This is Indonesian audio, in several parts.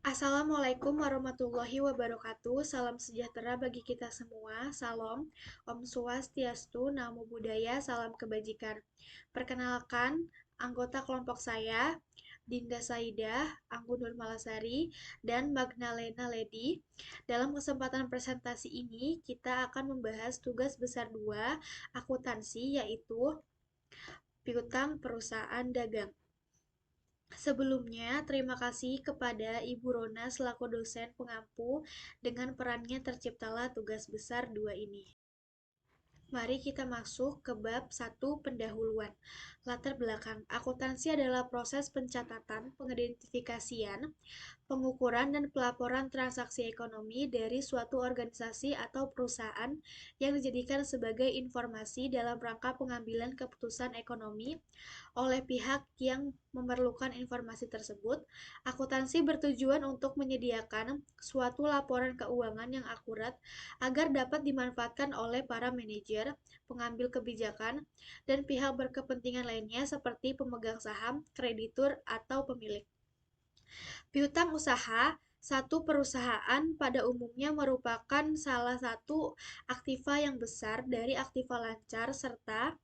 Assalamualaikum warahmatullahi wabarakatuh. Salam sejahtera bagi kita semua. Salam, Om Swastiastu, Namo Buddhaya, salam kebajikan. Perkenalkan, anggota kelompok saya, Dinda Saidah, Anggun Nurmalasari, dan Magdalena Ledi. Dalam kesempatan presentasi ini, kita akan membahas tugas besar 2 akuntansi, yaitu piutang perusahaan dagang. Sebelumnya, terima kasih kepada Ibu Rona selaku dosen pengampu dengan perannya terciptalah tugas besar 2 ini. Mari kita masuk ke bab 1 pendahuluan. Latar belakang. Akuntansi adalah proses pencatatan, pengidentifikasian, pengukuran dan pelaporan transaksi ekonomi dari suatu organisasi atau perusahaan yang dijadikan sebagai informasi dalam rangka pengambilan keputusan ekonomi oleh pihak yang memerlukan informasi tersebut. Akuntansi bertujuan untuk menyediakan suatu laporan keuangan yang akurat agar dapat dimanfaatkan oleh para manajer, pengambil kebijakan, dan pihak berkepentingan lainnya seperti pemegang saham, kreditur, atau pemilik. Piutang usaha satu perusahaan pada umumnya merupakan salah satu aktiva yang besar dari aktiva lancar serta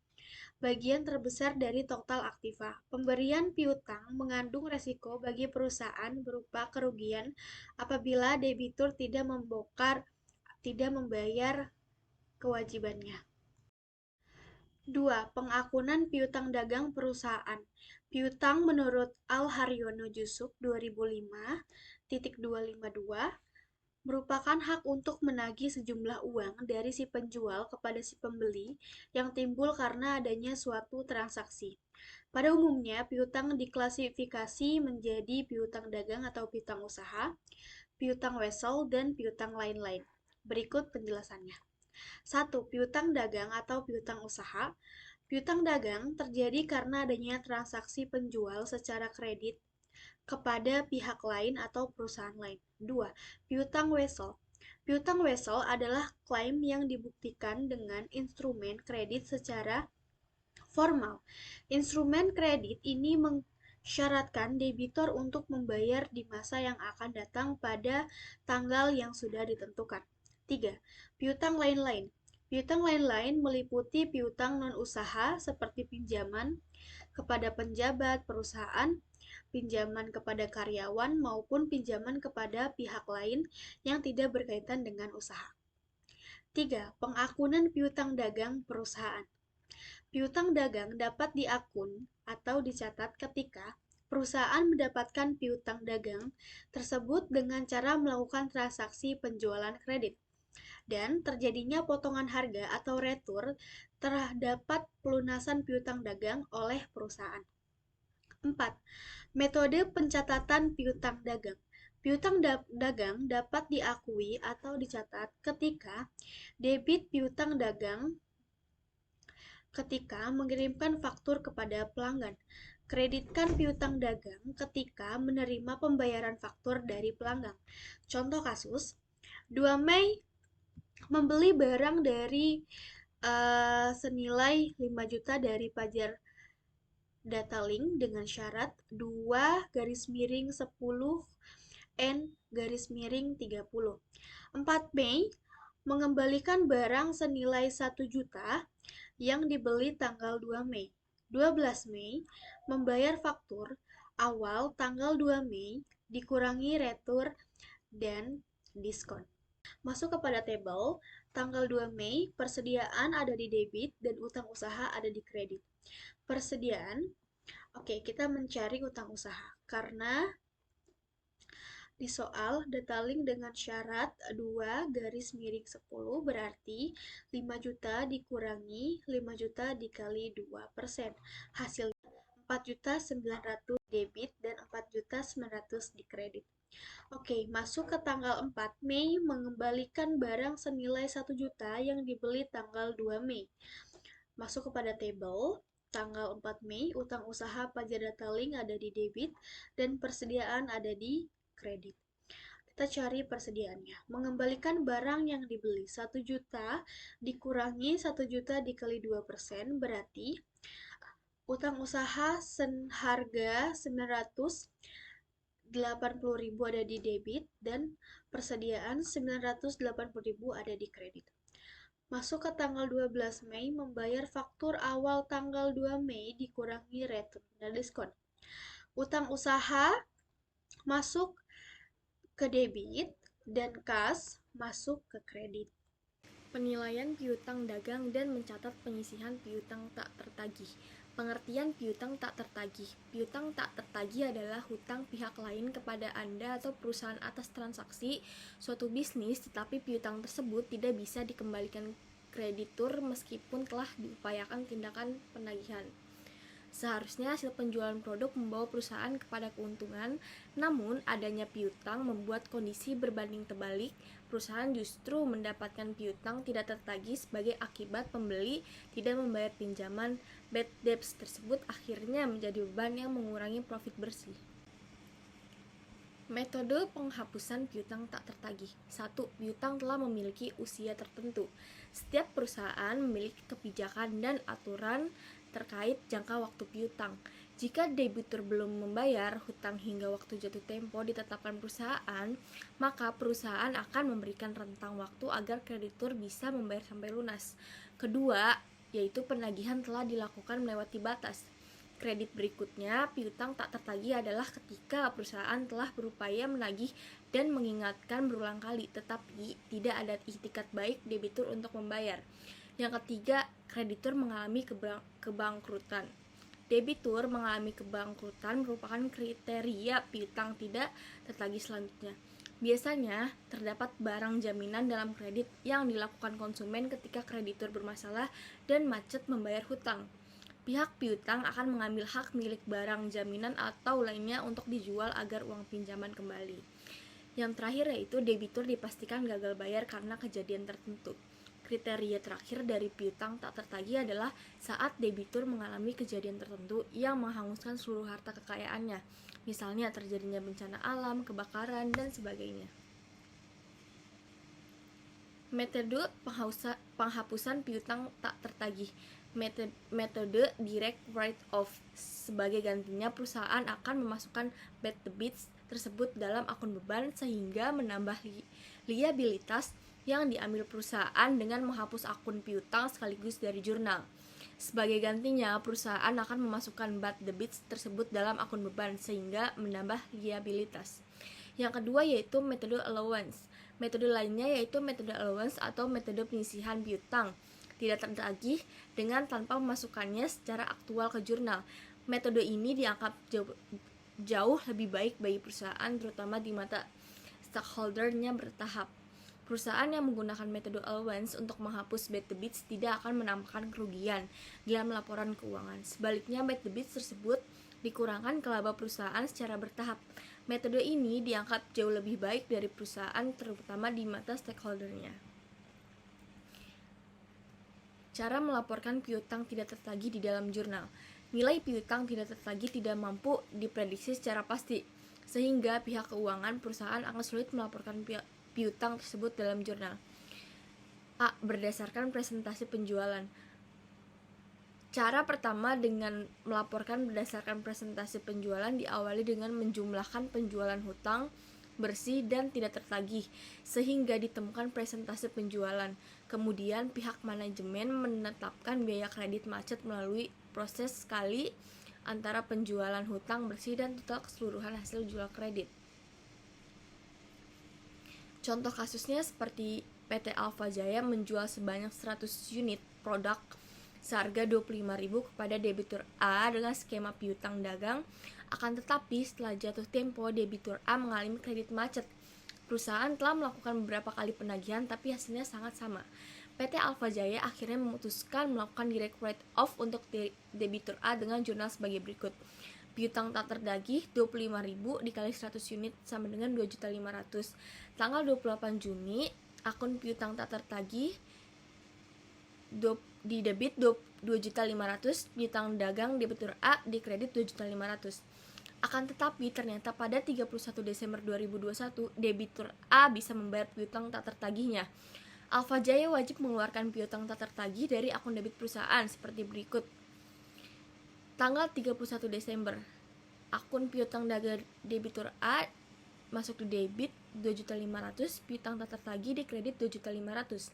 bagian terbesar dari total aktiva. Pemberian piutang mengandung resiko bagi perusahaan berupa kerugian apabila debitur tidak membayar kewajibannya. 2. Pengakunan piutang dagang perusahaan. Piutang menurut Al-Haryono Jusuf 2005.252 merupakan hak untuk menagih sejumlah uang dari si penjual kepada si pembeli yang timbul karena adanya suatu transaksi. Pada umumnya, piutang diklasifikasi menjadi piutang dagang atau piutang usaha, piutang wesel, dan piutang lain-lain. Berikut penjelasannya. 1. Piutang dagang atau piutang usaha. Piutang dagang terjadi karena adanya transaksi penjual secara kredit kepada pihak lain atau perusahaan lain. 2. Piutang wesel. Piutang wesel adalah klaim yang dibuktikan dengan instrumen kredit secara formal. Instrumen kredit ini mensyaratkan debitur untuk membayar di masa yang akan datang pada tanggal yang sudah ditentukan. 3. Piutang lain-lain. Piutang lain-lain meliputi piutang non-usaha seperti pinjaman kepada penjabat perusahaan, pinjaman kepada karyawan, maupun pinjaman kepada pihak lain yang tidak berkaitan dengan usaha. 3. Pengakunan piutang dagang perusahaan. Piutang dagang dapat diakun atau dicatat ketika perusahaan mendapatkan piutang dagang tersebut dengan cara melakukan transaksi penjualan kredit dan terjadinya potongan harga atau retur terhadap pelunasan piutang dagang oleh perusahaan. 4. Metode pencatatan piutang dagang. Piutang dagang dapat diakui atau dicatat ketika debit piutang dagang ketika mengirimkan faktur kepada pelanggan. Kreditkan piutang dagang ketika menerima pembayaran faktur dari pelanggan. Contoh kasus, 2 Mei membeli barang dari senilai 5 juta dari Pajar Datalink dengan syarat 2-10N-30. 4 Mei mengembalikan barang senilai 1 juta yang dibeli tanggal 2 Mei. 12 Mei membayar faktur awal tanggal 2 Mei dikurangi retur dan diskon. Masuk kepada tabel, tanggal 2 Mei persediaan ada di debit dan utang usaha ada di kredit. Persediaan, oke, kita mencari utang usaha karena di soal detaling dengan syarat 2-10 berarti 5 juta dikurangi 5 juta dikali 2%. Hasilnya 4.900.000 debit dan 4.900.000 di kredit. Oke, masuk ke tanggal 4 Mei mengembalikan barang senilai 1 juta yang dibeli tanggal 2 Mei. Masuk kepada tabel, tanggal 4 Mei utang usaha Pajar Datalink ada di debit dan persediaan ada di kredit. Kita cari persediaannya. Mengembalikan barang yang dibeli 1 juta dikurangi 1 juta dikali 2% berarti utang usaha harga 900 80.000 ada di debit, dan persediaan 980.000 ada di kredit. Masuk ke tanggal 12 Mei, membayar faktur awal tanggal 2 Mei dikurangi return dan diskon. Utang usaha masuk ke debit dan kas masuk ke kredit. Penilaian piutang dagang dan mencatat pengisian piutang tak tertagih. Pengertian piutang tak tertagih. Piutang tak tertagih adalah hutang pihak lain kepada Anda atau perusahaan atas transaksi suatu bisnis, tetapi piutang tersebut tidak bisa dikembalikan kreditur meskipun telah diupayakan tindakan penagihan. Seharusnya hasil penjualan produk membawa perusahaan kepada keuntungan, namun adanya piutang membuat kondisi berbanding terbalik. Perusahaan justru mendapatkan piutang tidak tertagih sebagai akibat pembeli tidak membayar pinjaman. Bad debts tersebut akhirnya menjadi beban yang mengurangi profit bersih. Metode penghapusan piutang tak tertagih. 1. Piutang telah memiliki usia tertentu. Setiap perusahaan memiliki kebijakan dan aturan terkait jangka waktu piutang. Jika debitur belum membayar hutang hingga waktu jatuh tempo ditetapkan perusahaan, maka perusahaan akan memberikan rentang waktu agar kreditur bisa membayar sampai lunas. Kedua, yaitu penagihan telah dilakukan melewati batas. Kredit berikutnya, piutang tak tertagih adalah ketika perusahaan telah berupaya menagih dan mengingatkan berulang kali, tetapi tidak ada itikat baik debitur untuk membayar. Yang ketiga, kreditur mengalami kebangkrutan. Debitur mengalami kebangkrutan merupakan kriteria piutang tidak tertagih selanjutnya. Biasanya, terdapat barang jaminan dalam kredit yang dilakukan konsumen ketika kreditur bermasalah dan macet membayar hutang. Pihak piutang akan mengambil hak milik barang jaminan atau lainnya untuk dijual agar uang pinjaman kembali. Yang terakhir yaitu debitur dipastikan gagal bayar karena kejadian tertentu. Kriteria terakhir dari piutang tak tertagih adalah saat debitur mengalami kejadian tertentu yang menghanguskan seluruh harta kekayaannya, misalnya terjadinya bencana alam, kebakaran, dan sebagainya. Metode penghapusan piutang tak tertagih. Metode direct write-off. Sebagai gantinya, perusahaan akan memasukkan bad debits tersebut dalam akun beban sehingga menambah liabilitas yang diambil perusahaan dengan menghapus akun piutang sekaligus dari jurnal. Sebagai gantinya, perusahaan akan memasukkan bad debits tersebut dalam akun beban sehingga menambah liabilitas. Yang kedua yaitu metode allowance. Metode lainnya yaitu metode allowance atau metode penyisihan piutang tidak tertagih dengan tanpa memasukkannya secara aktual ke jurnal. Metode ini dianggap jauh lebih baik bagi perusahaan, terutama di mata stakeholder-nya bertahap. Perusahaan yang menggunakan metode allowance untuk menghapus bad debits tidak akan menampakkan kerugian dalam laporan keuangan. Sebaliknya, bad debits tersebut dikurangkan ke laba perusahaan secara bertahap. Metode ini dianggap jauh lebih baik dari perusahaan, terutama di mata stakeholder-nya. Cara melaporkan piutang tidak tertagih di dalam jurnal. Nilai piutang tidak tertagih tidak mampu diprediksi secara pasti, sehingga pihak keuangan perusahaan akan sulit melaporkan piutang tersebut dalam jurnal. A. Berdasarkan presentasi penjualan. Cara pertama dengan melaporkan berdasarkan presentasi penjualan diawali dengan menjumlahkan penjualan hutang bersih dan tidak tertagih sehingga ditemukan presentasi penjualan. Kemudian pihak manajemen menetapkan biaya kredit macet melalui proses skali antara penjualan hutang bersih dan total keseluruhan hasil jual kredit. Contoh kasusnya seperti PT Alfa Jaya menjual sebanyak 100 unit produk seharga 25.000 kepada debitur A dengan skema piutang dagang. Akan tetapi setelah jatuh tempo, debitur A mengalami kredit macet. Perusahaan telah melakukan beberapa kali penagihan tapi hasilnya sangat sama. PT Alfa Jaya akhirnya memutuskan melakukan direct write-off untuk debitur A dengan jurnal sebagai berikut. Piutang tak tertagih 25.000 dikali 100 unit sama dengan 2.500.000. Tanggal 28 Juni, akun piutang tak tertagih di debit 2.500.000, piutang dagang debitur A di kredit 2.500.000. Akan tetapi ternyata pada 31 Desember 2021 debitur A bisa membayar piutang tak tertagihnya. Alfa Jaya wajib mengeluarkan piutang tak tertagih dari akun debit perusahaan seperti berikut. Tanggal 31 Desember akun piutang dagang debitur A masuk di debit 2.500.000, piutang tak tertagih di kredit 2.500.000.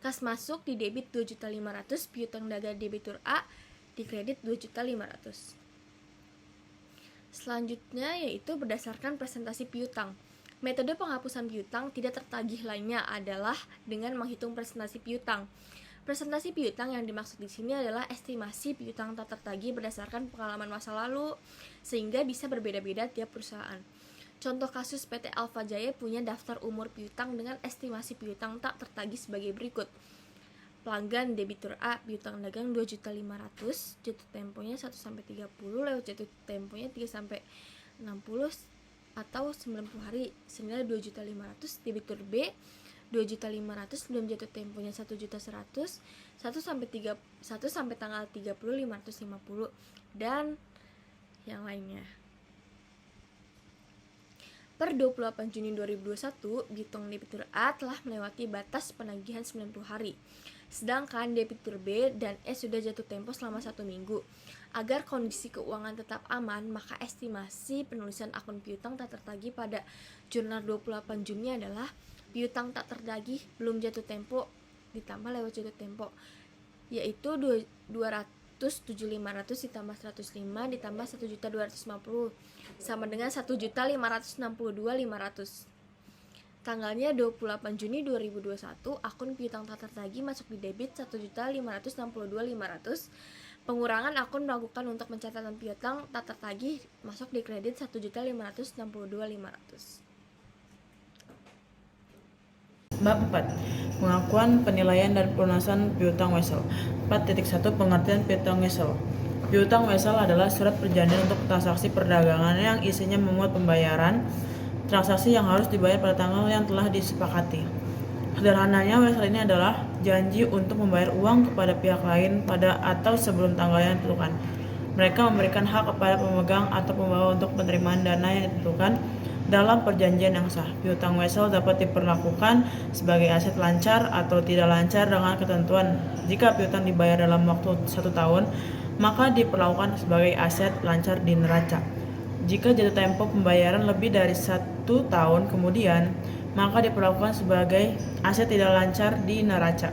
Kas masuk di debit 2.500.000, piutang dagang debitur A di kredit 2.500.000. Selanjutnya yaitu berdasarkan presentasi piutang. Metode penghapusan piutang tidak tertagih lainnya adalah dengan menghitung presentasi piutang. Presentasi piutang yang dimaksud di sini adalah estimasi piutang tak tertagih berdasarkan pengalaman masa lalu, sehingga bisa berbeda-beda tiap perusahaan. Contoh kasus PT Alfa Jaya punya daftar umur piutang dengan estimasi piutang tak tertagih sebagai berikut. Pelanggan debitur A, piutang dagang 2.500.000, jatuh temponya 1-30 lewat jatuh temponya 3-60 atau 90 hari senilai 2.500.000. Debitur B 2.500.000 belum jatuh temponya 1.100.000, 1 sampai tanggal 30 550 dan yang lainnya. Per 28 Juni 2021, piutang debitur A telah melewati batas penagihan 90 hari. Sedangkan debitur B dan E sudah jatuh tempo selama 1 minggu. Agar kondisi keuangan tetap aman, maka estimasi penulisan akun piutang tak tertagih pada jurnal 28 Juni adalah piutang tak tertagih belum jatuh tempo ditambah lewat jatuh tempo, yaitu 200.500 ditambah 105 ditambah 1.250 sama dengan 1.562.500. Tanggalnya 28 Juni 2021, akun piutang tak tertagih masuk di debit 1.562.500. Pengurangan akun melakukan untuk pencatatan piutang tak tertagih masuk di kredit 1.562.500. Bab 4. Pengakuan, penilaian, dan pelunasan piutang wesel. 4.1 Pengertian piutang wesel. Piutang wesel adalah surat perjanjian untuk transaksi perdagangan yang isinya memuat pembayaran transaksi yang harus dibayar pada tanggal yang telah disepakati. Sederhananya, wesel ini adalah janji untuk membayar uang kepada pihak lain pada atau sebelum tanggal yang ditentukan. Mereka memberikan hak kepada pemegang atau pembawa untuk penerimaan dana yang ditentukan dalam perjanjian yang sah. Piutang wesel dapat diperlakukan sebagai aset lancar atau tidak lancar dengan ketentuan. Jika piutang dibayar dalam waktu 1 tahun, maka diperlakukan sebagai aset lancar di neraca. Jika jatuh tempo pembayaran lebih dari 1 tahun kemudian, maka diperlakukan sebagai aset tidak lancar di neraca.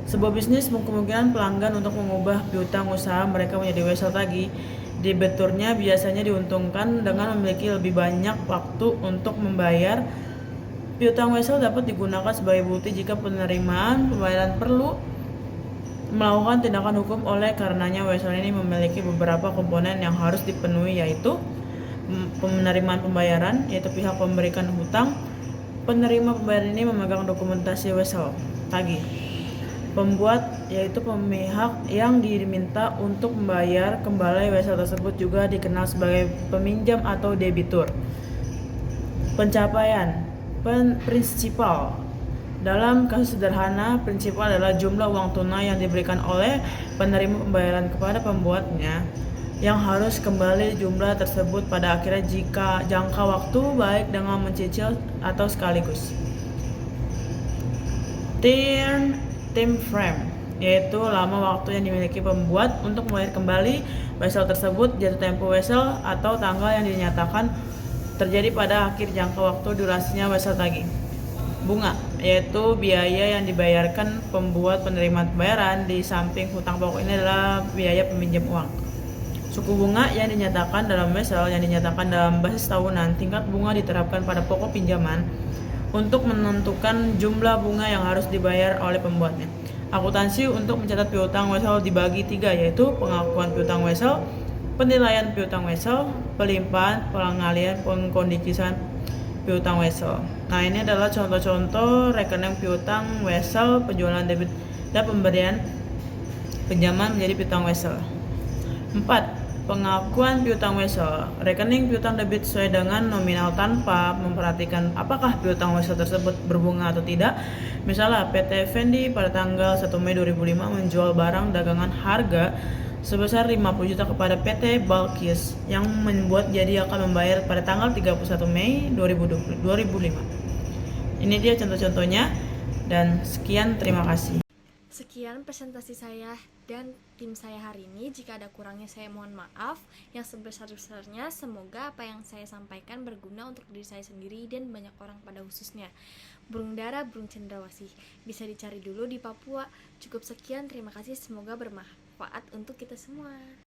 Sebuah bisnis kemungkinan pelanggan untuk mengubah piutang usaha mereka menjadi wesel tagih. Debiturnya biasanya diuntungkan dengan memiliki lebih banyak waktu untuk membayar. Piutang wesel dapat digunakan sebagai bukti jika penerimaan pembayaran perlu melakukan tindakan hukum. Oleh karenanya wesel ini memiliki beberapa komponen yang harus dipenuhi, yaitu penerimaan pembayaran, yaitu pihak pemberikan hutang. Penerima pembayaran ini memegang dokumentasi wesel tagih. Pembuat, yaitu pihak yang diminta untuk membayar kembali wesel tersebut, juga dikenal sebagai peminjam atau debitur. Pencapaian, prinsipal. Dalam kasus sederhana, prinsipal adalah jumlah uang tunai yang diberikan oleh penerima pembayaran kepada pembuatnya yang harus kembali jumlah tersebut pada akhirnya jika jangka waktu baik dengan mencicil atau sekaligus. Time frame, yaitu lama waktu yang dimiliki pembuat untuk membayar kembali wesel tersebut. Jatuh tempo wesel atau tanggal yang dinyatakan terjadi pada akhir jangka waktu durasinya wesel tagih. Bunga, yaitu biaya yang dibayarkan pembuat penerima pembayaran di samping hutang pokok. Ini adalah biaya peminjam uang. Suku bunga yang dinyatakan dalam wesel yang dinyatakan dalam basis tahunan. Tingkat bunga diterapkan pada pokok pinjaman untuk menentukan jumlah bunga yang harus dibayar oleh pembuatnya. Akuntansi untuk mencatat piutang wesel dibagi 3, yaitu pengakuan piutang wesel, penilaian piutang wesel, pelimpahan, pengalihan, pengkondisian piutang wesel. Nah, ini adalah contoh-contoh rekening piutang wesel, penjualan debit dan pemberian pinjaman menjadi piutang wesel. 4. Pengakuan piutang wesel. Rekening piutang debit sesuai dengan nominal tanpa memperhatikan apakah piutang wesel tersebut berbunga atau tidak. Misalnya, PT Effendi pada tanggal 1 Mei 2005 menjual barang dagangan harga sebesar 50 juta kepada PT Balkis yang membuat jadi akan membayar pada tanggal 31 Mei 2005. Ini dia contoh-contohnya, dan sekian, terima kasih. Sekian presentasi saya dan tim saya hari ini. Jika ada kurangnya saya mohon maaf. Yang sebesar-besarnya semoga apa yang saya sampaikan berguna untuk diri saya sendiri dan banyak orang pada khususnya. Burung dara, burung cendrawasih bisa dicari dulu di Papua. Cukup sekian, terima kasih, semoga bermanfaat untuk kita semua.